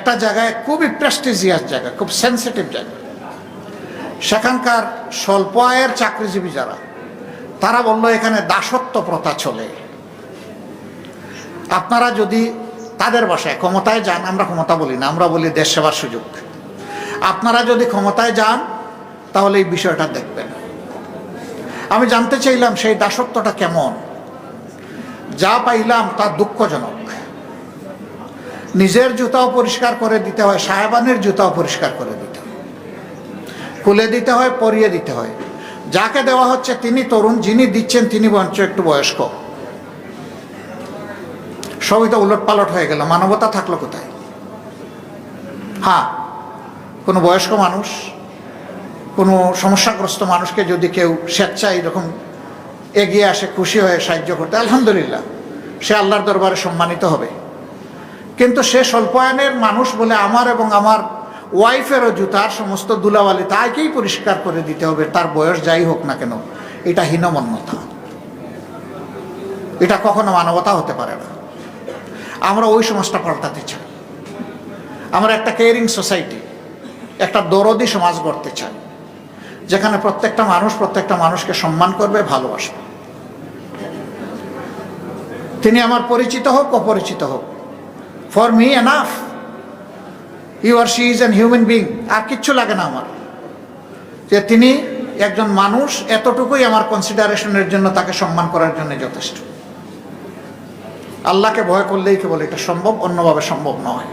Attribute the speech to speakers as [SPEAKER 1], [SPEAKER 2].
[SPEAKER 1] একটা জায়গায় খুবই প্রেস্টিজিয়াস জায়গা, খুব সেন্সিটিভ জায়গা। সেখানকার স্বল্প আয়ের চাকরিজীবী যারা, তারা বলল এখানে দাসত্ব প্রথা চলে। আপনারা যদি তাদের বাসায় ক্ষমতায় যান, আমরা ক্ষমতা বলি না, আমরা বলি দেশ সেবার সুযোগ, আপনারা যদি ক্ষমতায় যান তাহলে এই বিষয়টা দেখবেন। আমি জানতে চাইলাম সেই দাসত্বটা কেমন। যা পাইলাম তা দুঃখজনক। নিজের জুতাও পরিষ্কার করে দিতে হয়, সাহেবানের জুতাও পরিষ্কার করে দিতে হয়, খুলে দিতে হয়, পরিয়ে দিতে হয়। যাকে দেওয়া হচ্ছে তিনি তরুণ, যিনি দিচ্ছেন তিনি বঞ্চ একটু বয়স্ক। সবই তো উলট পালট হয়ে গেল, মানবতা থাকলো কোথায়? হ্যাঁ, কোনো বয়স্ক মানুষ, কোনো সমস্যাগ্রস্ত মানুষকে যদি কেউ স্বেচ্ছায় এরকম এগিয়ে আসে খুশি হয়ে সাহায্য করতে, আলহামদুলিল্লাহ, সে আল্লাহর দরবারে সম্মানিত হবে। কিন্তু সে স্বল্প আয়ের মানুষ বলে আমার এবং আমার ওয়াইফেরও জুতার সমস্ত ধুলাবালি তাকেই পরিষ্কার করে দিতে হবে, তার বয়স যাই হোক না কেন। এটা হীনমন্যতা, এটা কখনো মানবতা হতে পারে না। আমরা ওই সমাজটা পাল্টাতে চাই। আমরা একটা কেয়ারিং সোসাইটি, একটা দরদি সমাজ গড়তে চাই, যেখানে প্রত্যেকটা মানুষ প্রত্যেকটা মানুষকে সম্মান করবে, ভালোবাসবে। তিনি আমার পরিচিত হোক অপরিচিত হোক, for me enough he or she is an human being. আর কিচ্ছু লাগে না আমার, যে তিনি একজন মানুষ, এতটুকুই আমার কনসিডারেশনের জন্য, তাকে সম্মান করার জন্য যথেষ্ট। আল্লাহকে ভয় করলেই কেবল এটা সম্ভব, অন্যভাবে সম্ভব নয়।